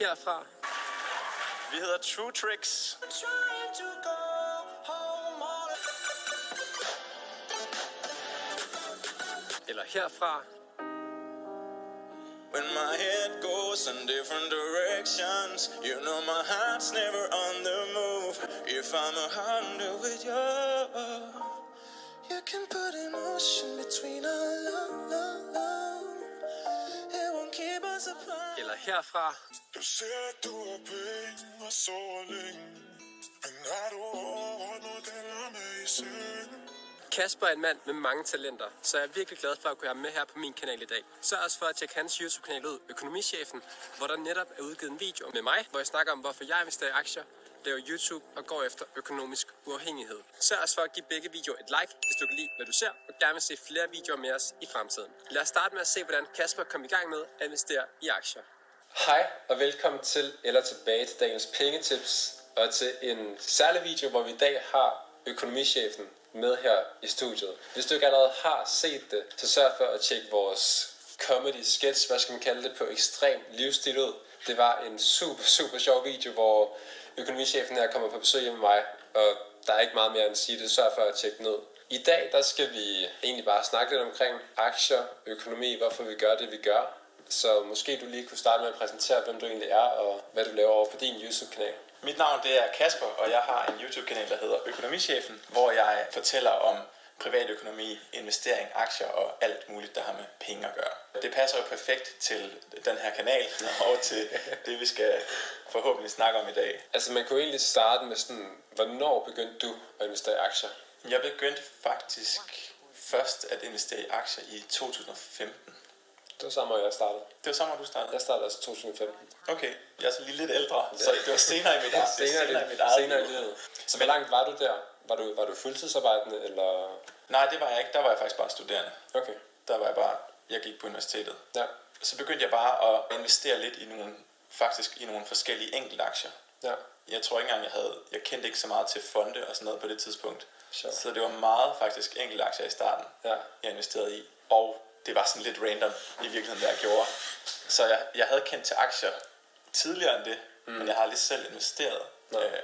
Herfra. Vi hedder True Tricks. Eller herfra. When my head goes in different directions, you know my heart's never on the move. If I'm 100 with you, you can put an ocean between our love. It won't keep us apart. Eller herfra. Du ser, at du er pæn og sover længe, men er du overholdt modeller med i seng? Kasper er en mand med mange talenter, så jeg er virkelig glad for at kunne have ham med her på min kanal i dag. Sørg også for at tjekke hans YouTube-kanal ud, Økonomichefen, hvor der netop er udgivet en video med mig, hvor jeg snakker om, hvorfor jeg investerer i aktier, laver YouTube og går efter økonomisk uafhængighed. Sørg også for at give begge videoer et like, hvis du kan lide, hvad du ser, og gerne vil se flere videoer med os i fremtiden. Lad os starte med at se, hvordan Kasper kom i gang med at investere i aktier. Hej og velkommen til eller tilbage til dagens pengetips, og til en særlig video, hvor vi i dag har Økonomichefen med her i studiet. Hvis du ikke allerede har set det, så sørg for at tjekke vores comedy sketch, hvad skal man kalde det, på ekstrem livsstil ud. Det var en super sjov video, hvor Økonomichefen her kommer på besøg hjemme med mig, og der er ikke meget mere end at sige det. Sørg for at tjekke den ud. I dag der skal vi egentlig bare snakke lidt omkring aktier, økonomi, hvorfor vi gør det vi gør. Så måske du lige kunne starte med at præsentere, hvem du egentlig er, og hvad du laver over på din YouTube-kanal. Mit navn det er Kasper, og jeg har en YouTube-kanal, der hedder Økonomichefen, hvor jeg fortæller om privatøkonomi, investering, aktier og alt muligt, der har med penge at gøre. Det passer jo perfekt til den her kanal og til det, vi skal forhåbentlig snakke om i dag. Altså man kunne egentlig starte med sådan, hvornår begyndte du at investere i aktier? Jeg begyndte faktisk først at investere i aktier i 2015. Det var samme år, jeg startede. Det var samme år, du startede? Jeg startede altså 2015. Okay, jeg er så lige lidt ældre, så det var senere i mit eget senere i livet. Så hvor langt var du der? Var du fuldtidsarbejdende, eller? Nej, det var jeg ikke. Der var jeg faktisk bare studerende. Okay. Der var jeg bare, jeg gik på universitetet. Ja. Så begyndte jeg bare at investere lidt i nogle forskellige enkeltaktier. Ja. Jeg tror ikke engang, jeg kendte ikke så meget til fonde og sådan noget på det tidspunkt. Sure. Så det var meget faktisk enkeltaktier i starten, jeg investerede i. Og det var sådan lidt random i virkeligheden, hvad jeg gjorde. Så jeg havde kendt til aktier tidligere end det, men jeg har aldrig selv investeret.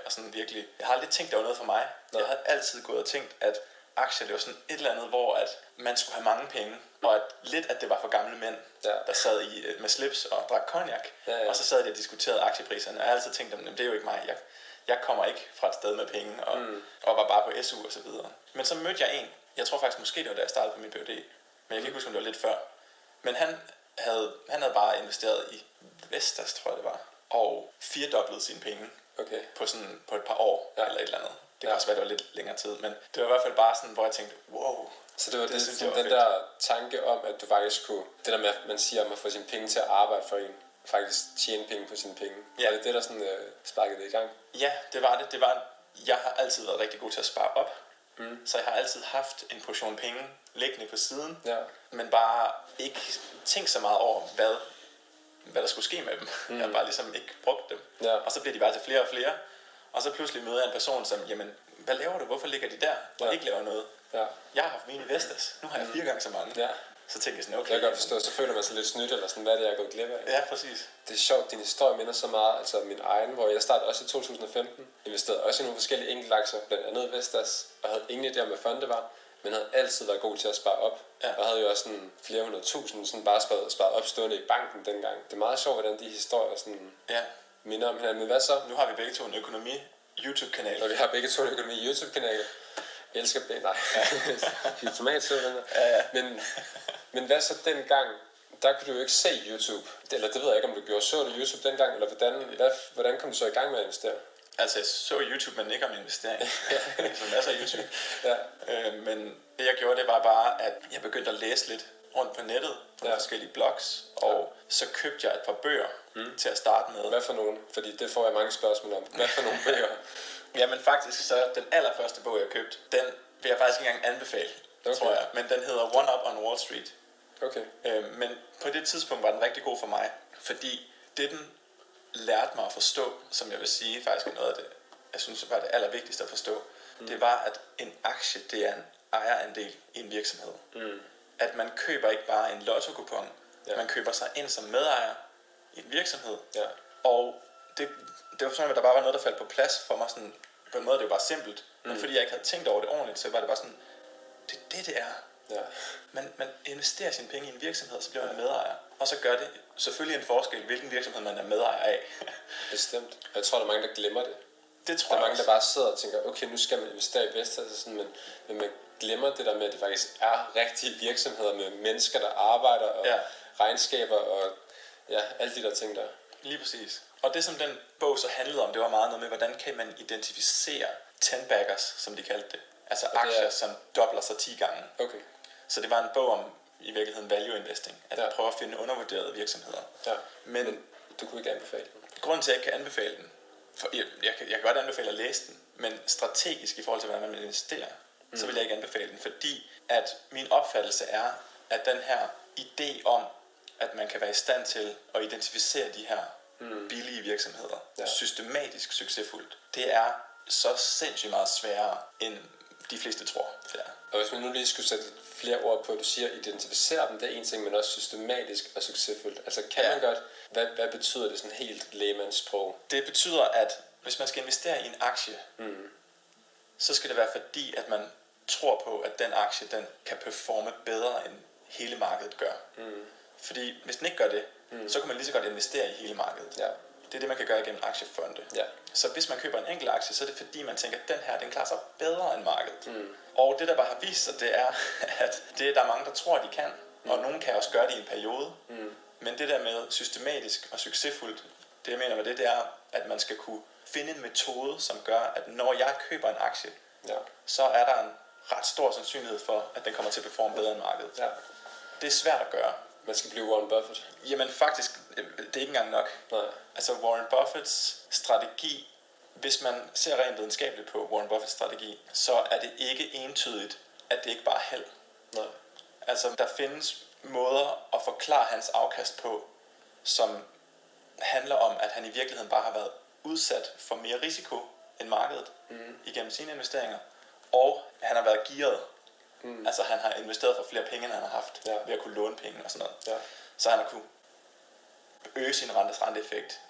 Og sådan virkelig, jeg har aldrig tænkt, det var noget for mig. Jeg havde altid gået og tænkt, at aktier, det var sådan et eller andet, hvor at man skulle have mange penge, og at det var for gamle mænd, der sad med slips og drak cognac. Og så sad de og diskuterede aktiepriserne, og jeg har altid tænkt, at det er jo ikke mig. Jeg kommer ikke fra et sted med penge, og var bare på SU og så videre. Men så mødte jeg en, jeg tror faktisk måske det var da jeg startede på min PhD, men jeg kan ikke huske, om det var lidt før. Men han havde bare investeret i Vestas, tror jeg det var, og firedoblet sine penge på et par år, eller et eller andet. Det kan også være, det var lidt længere tid, men det var i hvert fald bare sådan, hvor jeg tænkte, wow. Så det var den der tanke om, at du faktisk kunne, det der med, at man siger om at få sine penge til at arbejde for en, faktisk tjene penge på sine penge. Ja. Var det der sådan sparkede det i gang? Ja, det var det. Jeg har altid været rigtig god til at spare op. Så jeg har altid haft en portion penge liggende på siden, men bare ikke tænkt så meget over, hvad der skulle ske med dem. Jeg har bare ligesom ikke brugt dem. Og så bliver de bare til flere og flere. Og så pludselig møder jeg en person, som, jamen, hvad laver du? Hvorfor ligger de der, og ikke laver noget? Jeg har haft mine i Vestas. Nu har jeg 4 gange så mange. Så tænker jeg sådan, okay. Jeg kan godt forstå, så føler man sig lidt snydt, eller sådan, hvad er det, jeg er gået glip af? Ja, præcis. Det er sjovt, din historie minder så meget, altså min egen, hvor jeg startede også i 2015, investerede også i nogle forskellige enkeltaktier, blandt andet Vestas, og havde ingen idé om, hvad fonde var, men havde altid været god til at spare op, og havde jo også sådan flere 100.000, sådan bare sparet op stående i banken dengang. Det er meget sjovt, hvordan de historier sådan minder om hinanden. Men hvad så? Nu har vi begge to en økonomi YouTube-kanal. Og vi har begge to en økonomi YouTube-kanal. Jeg elsker det. Nej. Men hvad så dengang? Der kunne du jo ikke se YouTube. Eller det ved jeg ikke, om du gjorde. Så du YouTube dengang? Eller hvordan kom du så i gang med at investere? Altså jeg så YouTube, men ikke om investering. Så masser af YouTube. Men det jeg gjorde, det var bare, at jeg begyndte at læse lidt rundt på nettet, på forskellige blogs, og så købte jeg et par bøger til at starte med. Hvad for nogen? Fordi det får jeg mange spørgsmål om. Hvad for nogle bøger? Jamen faktisk, så den allerførste bog, jeg købte, den vil jeg faktisk ikke engang anbefale, tror jeg. Men den hedder One Up on Wall Street. Okay. Men på det tidspunkt var den rigtig god for mig, fordi det den lærte mig at forstå, som jeg vil sige faktisk er noget af det, jeg synes var det allervigtigste at forstå, det var, at en aktie, det er en ejerandel i en virksomhed. At man køber ikke bare en lottokupon, man køber sig ind som medejer i en virksomhed, Og det var sådan, at der bare var noget, der faldt på plads for mig. Sådan, på en måde, det var bare simpelt. Men fordi jeg ikke havde tænkt over det ordentligt, så var det bare sådan, det er. Ja. Man investerer sine penge i en virksomhed, så bliver man medejer. Og så gør det selvfølgelig en forskel, hvilken virksomhed man er medejer af. Bestemt. Jeg tror, der er mange, der glemmer det. Det tror der er jeg mange, der bare sidder og tænker, okay, nu skal man investere i Vestas, altså sådan, men man glemmer det der med, at det faktisk er rigtige virksomheder med mennesker, der arbejder, og regnskaber, og alle de der ting der. Lige præcis. Og det, som den bog så handlede om, det var meget noget med, hvordan kan man identificere 10-baggers, som de kaldte det. Altså aktier, som dobler sig 10 gange. Okay. Så det var en bog om, i virkeligheden, value investing. At prøve at finde undervurderede virksomheder. Ja. Men du kunne ikke anbefale den? Grunden til, at jeg ikke kan anbefale den, for jeg kan godt anbefale at læse den, men strategisk i forhold til, hvordan man vil investere, så vil jeg ikke anbefale den, fordi at min opfattelse er, at den her idé om, at man kan være i stand til at identificere de her billige virksomheder, systematisk succesfuldt, det er så sindssygt meget sværere, end de fleste tror. Ja. Og hvis man nu lige skulle sætte flere ord på, at du siger, identificere dem, det er en ting, men også systematisk og succesfuldt. Altså kan man godt, hvad betyder det sådan helt lægmandssprog? Det betyder, at hvis man skal investere i en aktie, så skal det være fordi, at man tror på, at den aktie, den kan performe bedre, end hele markedet gør. Fordi hvis den ikke gør det, så kan man lige så godt investere i hele markedet. Ja. Det er det, man kan gøre igennem aktiefonde. Ja. Så hvis man køber en enkelt aktie, så er det fordi, man tænker, at den her, den klarer sig bedre end markedet. Og det, der bare har vist sig, det er, at der er mange, der tror, at de kan. Og nogen kan også gøre det i en periode. Men det der med systematisk og succesfuldt, det jeg mener med det er, at man skal kunne finde en metode, som gør, at når jeg køber en aktie, så er der en ret stor sandsynlighed for, at den kommer til at performe bedre end markedet. Ja. Det er svært at gøre. Man skal blive Warren Buffett. Jamen faktisk, det er ikke engang nok. Nej. Altså Warren Buffetts strategi, hvis man ser rent videnskabeligt på Warren Buffetts strategi, så er det ikke entydigt, at det ikke bare er held. Nej. Altså der findes måder at forklare hans afkast på, som handler om, at han i virkeligheden bare har været udsat for mere risiko end markedet igennem sine investeringer, og han har været gearet. Altså han har investeret for flere penge, end han har haft, ved at kunne låne penge og sådan noget. Så han har kunne øge sin renteeffekt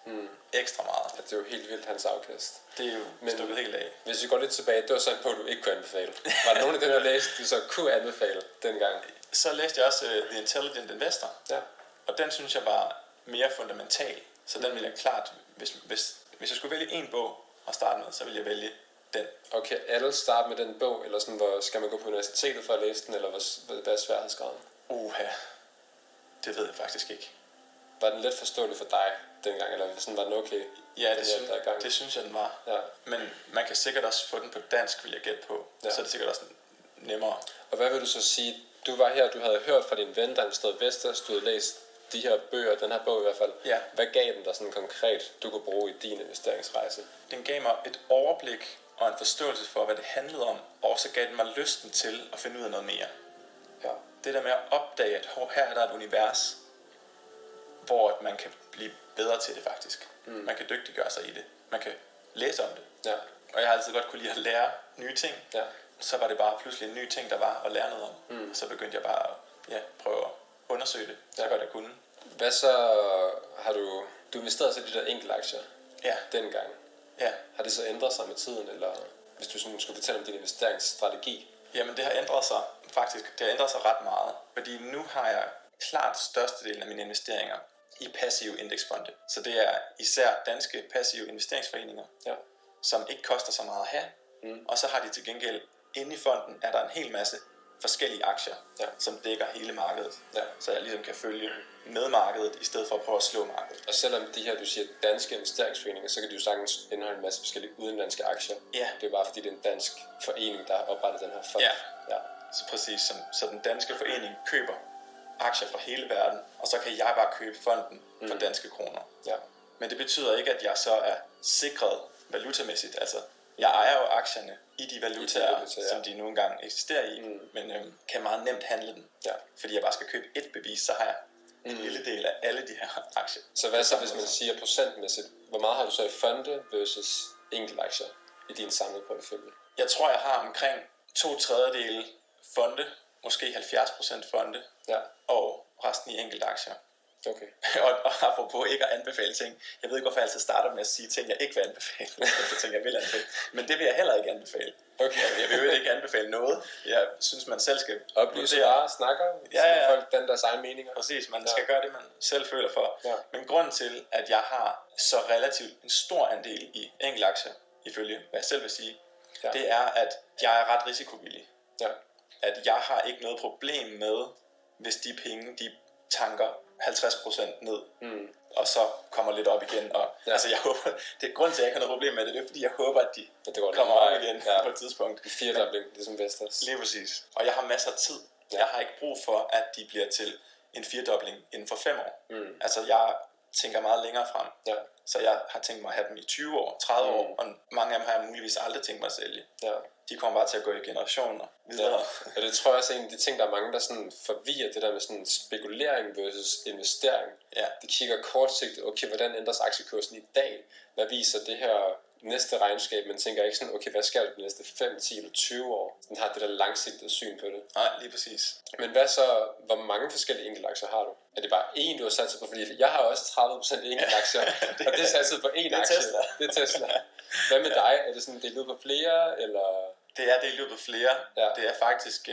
ekstra meget. Ja, det er jo helt vildt, hans afkast. Det er jo stukket helt af. Hvis vi går lidt tilbage, det var så en bog, du ikke kunne anbefale. Var der nogen af dem, der læste, du så kunne anbefale dengang? Så læste jeg også The Intelligent Investor. Ja. Og den synes jeg var mere fundamental. Så den ville jeg klart, hvis jeg skulle vælge en bog at starte med, så ville jeg vælge den. Okay, alle starte med den bog, eller sådan, hvor skal man gå på universitetet for at læse den, eller hvad er sværhedsgraden? Det ved jeg faktisk ikke. Var den let forståelig for dig dengang, eller sådan, var den okay? Ja, det synes jeg, den var. Ja. Men man kan sikkert også få den på dansk, vil jeg gætte på. Ja. Så er det sikkert også nemmere. Og hvad vil du så sige? Du var her, du havde hørt fra din ven, der investerede i Vestas, du havde læst de her bøger, den her bog i hvert fald. Ja. Hvad gav den dig sådan konkret, du kunne bruge i din investeringsrejse? Den gav mig et overblik og en forståelse for, hvad det handlede om, og så gav den mig lysten til at finde ud af noget mere. Ja. Det der med at opdage, at her er der et univers, hvor man kan blive bedre til det faktisk. Man kan dygtiggøre sig i det. Man kan læse om det. Ja. Og jeg har altid godt kunne lide at lære nye ting. Ja. Så var det bare pludselig en ny ting, der var at lære noget om. Så begyndte jeg bare at prøve at undersøge det, så godt jeg kunne. Hvad så har du investeret sig i de der enkeltaktier dengang? Ja. Har det så ændret sig med tiden, eller hvis du sådan skulle fortælle om din investeringsstrategi? Jamen det har ændret sig faktisk. Det har ændret sig ret meget. Fordi nu har jeg klart størstedelen af mine investeringer i passive indeksfonde. Så det er især danske passive investeringsforeninger, som ikke koster så meget at have. Og så har de til gengæld inde i fonden, er der en hel masse forskellige aktier, som dækker hele markedet. Ja. Så jeg ligesom kan følge med markedet, i stedet for at prøve at slå markedet. Og selvom de her, du siger, danske investeringsforeninger, så kan de jo sagtens indeholde en masse forskellige udenlandske aktier. Ja. Det er bare fordi, det er en dansk forening, der har oprettet den her fond. Ja. Så præcis. Så den danske forening køber aktier fra hele verden, og så kan jeg bare købe fonden for danske kroner. Ja. Men det betyder ikke, at jeg så er sikret valutamæssigt. Altså, jeg ejer jo aktierne i de valutaer, som de nogle gange eksisterer i, men kan meget nemt handle dem. Ja. Fordi jeg bare skal købe et bevis, så har jeg en lille del af alle de her aktier. Så hvad så, hvis man siger procentmæssigt, hvor meget har du så i fonde versus enkeltaktier i din samlede portefølje? Jeg tror, jeg har omkring 2/3 fonde, måske 70% fonde, og resten i enkeltaktier. Okay. og apropos ikke at anbefale ting. Jeg ved ikke, hvorfor jeg altid starter med at sige ting, jeg ikke vil anbefale. Jeg tænker, jeg vil anbefale. Men det vil jeg heller ikke anbefale. Okay. Jeg vil jo ikke anbefale noget. Jeg synes, man selv skal oplyse bare, snakker, så folk danner deres egne meninger. Præcis, man skal gøre det, man selv føler for. Ja. Men grunden til, at jeg har så relativt en stor andel i enkeltaktier, ifølge hvad jeg selv vil sige, det er, at jeg er ret risikovillig. Ja. At jeg har ikke noget problem med, hvis de penge, de tanker 50% ned, og så kommer lidt op igen. Og, altså jeg håber, det er grund til, at jeg ikke har noget problem med det, det er fordi, jeg håber, at de kommer op igen på et tidspunkt. En firedobling, ligesom Vestas. Lige præcis. Og jeg har masser af tid. Jeg har ikke brug for, at de bliver til en firedobling inden for 5 år. Altså jeg tænker meget længere frem. Ja. Så jeg har tænkt mig at have dem i 20 år, 30 år, og mange af dem har jeg muligvis aldrig tænkt mig at sælge. Ja. De kommer bare til at gå i generationer videre. Ja, det tror jeg også er en af de ting, der er mange, der sådan forvirrer det der med sådan spekulering versus investering. Ja. De kigger kortsigtet, okay, hvordan ændres aktiekursen i dag? Hvad viser det her næste regnskab? Man tænker ikke sådan, okay, hvad sker der de næste 5, 10 eller 20 år? Den har det der langsigtede syn på det. Nej, lige præcis. Men hvad så, hvor mange forskellige enkeltaktier har du? Er det bare én, du har satset på? Fordi jeg har også 30% enkeltaktier, og det er satset på én aktie. Tesla. Det er Tesla. Hvad med dig? Er det sådan delt ud på flere, eller? Det er delt ud på flere. Ja. Det er faktisk,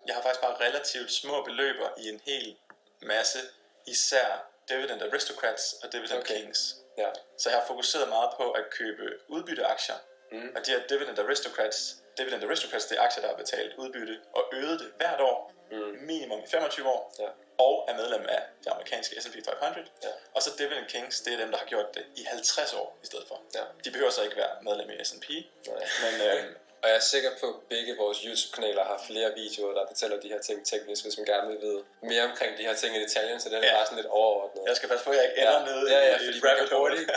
jeg har faktisk bare relativt små beløber i en hel masse, især Dividend Aristocrats og Dividend Kings. Ja. Så jeg har fokuseret meget på at købe udbytteaktier. Og de her Dividend Aristocrats, det er aktier, der har betalt udbytte og øget det hvert år, minimum i 25 år, og er medlem af det amerikanske S&P 500. Ja. Og så Dividend Kings, det er dem, der har gjort det i 50 år i stedet for. Ja. De behøver så ikke være medlem i S&P, men og jeg er sikker på, at begge vores YouTube-kanaler har flere videoer, der fortæller de her ting teknisk, hvis man gerne vil vide mere omkring de her ting i detaljen, så det er bare sådan lidt overordnet. Jeg skal passe på, at jeg ikke ender nede i rabbit hole.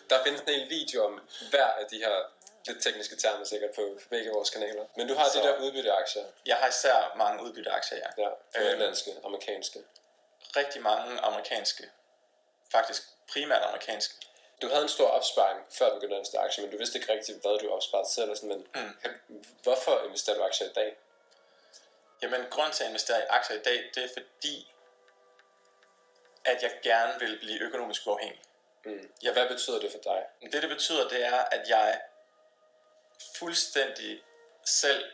Der findes en hel video om hver af de her lidt tekniske termer sikkert på begge vores kanaler. Men du har de der udbytteaktier. Jeg har især mange udbytteaktier, ja. Udenlandske, amerikanske. Rigtig mange amerikanske. Faktisk primært amerikanske. Du havde en stor opsparing, før du begyndte at investere i aktier, men du vidste ikke rigtigt, hvad du opsparede selv. Eller sådan, men hvorfor investerer du i aktier i dag? Jamen, grunden til at investere i aktier i dag, det er fordi, at jeg gerne vil blive økonomisk uafhængig. Hvad betyder det for dig? Det betyder, det er, at jeg fuldstændig selv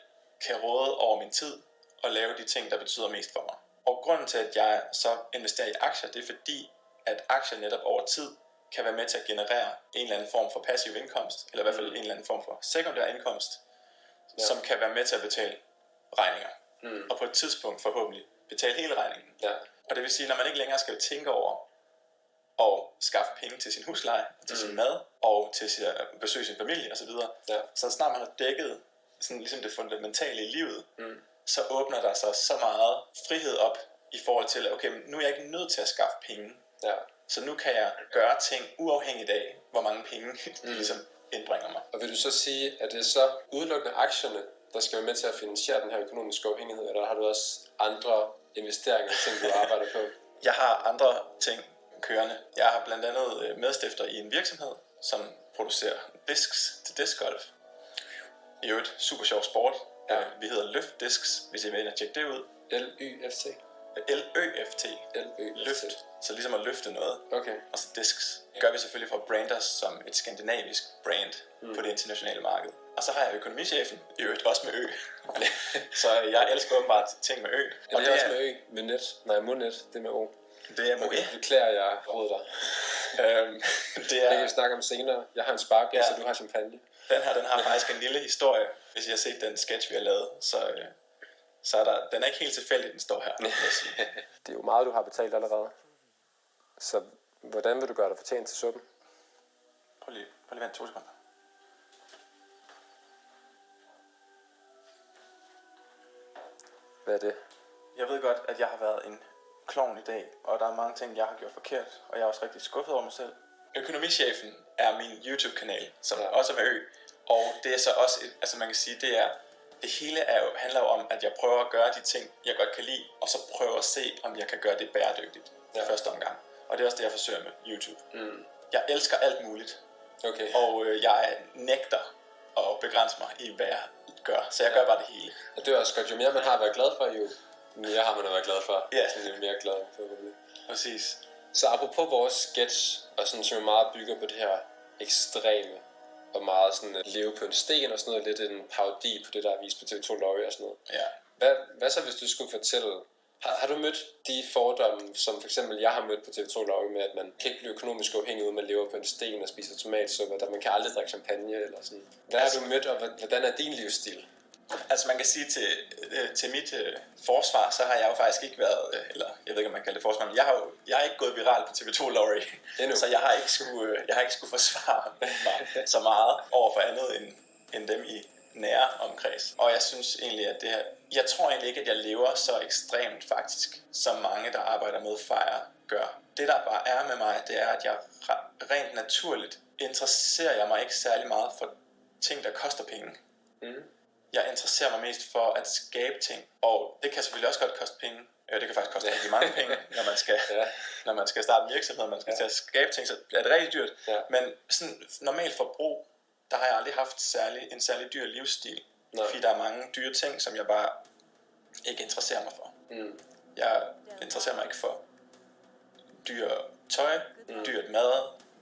kan råde over min tid og lave de ting, der betyder mest for mig. Og grunden til, at jeg så investerer i aktier, det er fordi, at aktier netop over tid kan være med til at generere en eller anden form for passiv indkomst, eller i hvert fald en eller anden form for sekundær indkomst, som kan være med til at betale regninger. Og på et tidspunkt forhåbentlig betale hele regningen. Ja. Og det vil sige, når man ikke længere skal tænke over at skaffe penge til sin husleje, til sin mad, og til at besøge sin familie osv., så snart man har dækket sådan ligesom det fundamentale i livet, så åbner der sig så meget frihed op i forhold til, okay, nu er jeg ikke nødt til at skaffe penge. Ja. Så nu kan jeg gøre ting uafhængigt af, hvor mange penge de ligesom indbringer mig. Og vil du så sige, at det er så udelukkende aktierne, der skal være med til at finansiere den her økonomiske uafhængighed, eller har du også andre investeringer, ting du arbejder på? Jeg har andre ting kørende. Jeg har blandt andet medstifter i en virksomhed, som producerer discs til discgolf. I øvrigt super sjov sport. Ja. Vi hedder Løft Discs, hvis I vil ind og tjekke det ud. L-Y-F-T? L-Ø-F-T. Løft. Så ligesom at løfte noget. Okay. Og så discs. Det gør vi selvfølgelig for at brande os som et skandinavisk brand på det internationale marked. Og så har jeg økonomichefen, i øvrigt også med Ø. Så jeg elsker åbenbart ting med Ø. Er det også med Ø? Med net? Nej, Monet. Det er med O. Det er med det beklager jeg råd dig. Det kan vi snakke om senere. Jeg har en sparepige, så du har champagne. Den har faktisk en lille historie. Hvis jeg har set den sketch, vi har lavet, så er der, den er ikke helt tilfældig, den står her. Det er jo meget, du har betalt allerede. Så hvordan vil du gøre dig fortjent til suppen? Prøv lige at vente 2 sekunder. Hvad er det? Jeg ved godt, at jeg har været en klovn i dag, og der er mange ting, jeg har gjort forkert, og jeg er også rigtig skuffet over mig selv. Økonomichefen er min YouTube-kanal, som også er med Ø, og det er så også, altså man kan sige, det hele handler jo om, at jeg prøver at gøre de ting, jeg godt kan lide, og så prøver at se, om jeg kan gøre det bæredygtigt i første omgang. Og det er også det, jeg forsøger med YouTube. Jeg elsker alt muligt, og jeg nægter at begrænse mig i, hvad jeg gør, så jeg gør bare det hele. Og det er også godt, jo mere man har været glad for, jo mere har man at være glad for. Ja. Så det er mere glad for det. Præcis. Så apropos vores sketch, og sådan, som er meget bygger på det her ekstreme, og meget sådan at leve på en sten og sådan noget, lidt en parodi på det, der er vist på TV2 Lorry og sådan noget. Ja. Hvad så, hvis du skulle fortælle, har du mødt de fordomme, som for eksempel jeg har mødt på TV2 Lorry med, at man kan ikke blive økonomisk afhængig ud, man lever på en sten og spiser tomatsuppe, og man kan aldrig drikke champagne eller sådan. Hvad har du mødt, og hvordan er din livsstil? Altså man kan sige til mit forsvar, så har jeg jo faktisk ikke været, eller jeg ved ikke om man kalder det forsvar, men jeg har ikke gået viral på TV2 Lorry, så jeg har ikke skulle forsvare mig så meget over for andet end dem i nære omkreds. Og jeg synes egentlig, at jeg tror egentlig ikke, at jeg lever så ekstremt faktisk, som mange, der arbejder med FIRE, gør. Det der bare er med mig, det er, at jeg rent naturligt interesserer jeg mig ikke særlig meget for ting, der koster penge. Jeg interesserer mig mest for at skabe ting, og det kan selvfølgelig også godt koste penge. Det kan faktisk koste rigtig mange penge, når man skal starte en virksomhed, man skal til at skabe ting, så er det rigtig dyrt. Ja. Men sådan normalt forbrug, der har jeg aldrig haft en særlig dyr livsstil, fordi der er mange dyre ting, som jeg bare ikke interesserer mig for. Jeg interesserer mig ikke for dyr tøj, dyrt mad.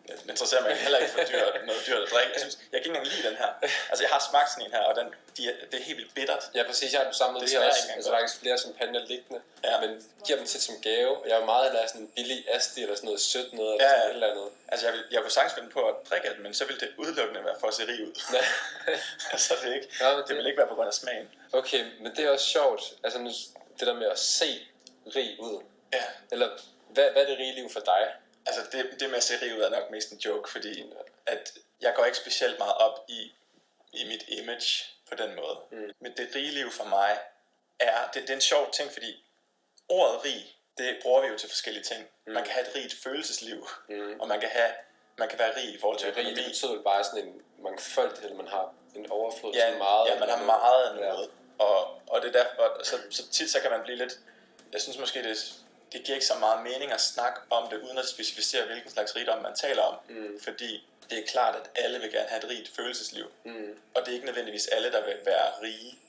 Jeg interesserer mig heller ikke for noget dyrt at drikke. Jeg kan ikke engang lide den her. Altså jeg har smagt sådan en her, og det er helt vildt bittert. Ja præcis, jeg har samlet det her også. Altså faktisk flere champagne liggende, men giver dem til som gave. Jeg er meget hellere sådan en billig asti eller sådan noget sødt noget eller sådan et eller andet. Altså jeg kunne sagtens finde på at drikke af den, men så ville det udelukkende være for at se rig ud. Altså det vil ikke være på grund af smagen. Okay, men det er også sjovt. Altså det der med at se rig ud. Ja. Eller hvad er det rige liv for dig? Altså det med at se rig ud er nok mest en joke, fordi at jeg går ikke specielt meget op i mit image på den måde. Men det rige liv for mig det er en sjov ting, fordi ordet rig, det bruger vi jo til forskellige ting. Man kan have et rigt følelsesliv, og man kan være rig i forhold til økonomi. Det betyder bare sådan en mangfoldighed, man har en overflod til meget. Ja, man har meget af noget. Og det er derfor, så tit så kan man blive lidt, jeg synes måske det giver ikke så meget mening at snakke om det, uden at specificere, hvilken slags rigdom man taler om. Fordi det er klart, at alle vil gerne have et rigt følelsesliv. Og det er ikke nødvendigvis alle, der vil være rige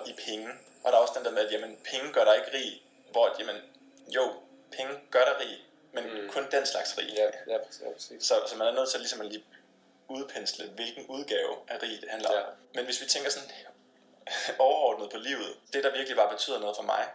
i penge. Og der er også den der med, at jamen, penge gør dig ikke rig. Hvor jo, penge gør dig rig, men kun den slags rig. Ja, præcis. Så man er nødt til ligesom at lige udpensle, hvilken udgave af rig det handler om. Men hvis vi tænker sådan overordnet på livet, det der virkelig bare betyder noget for mig,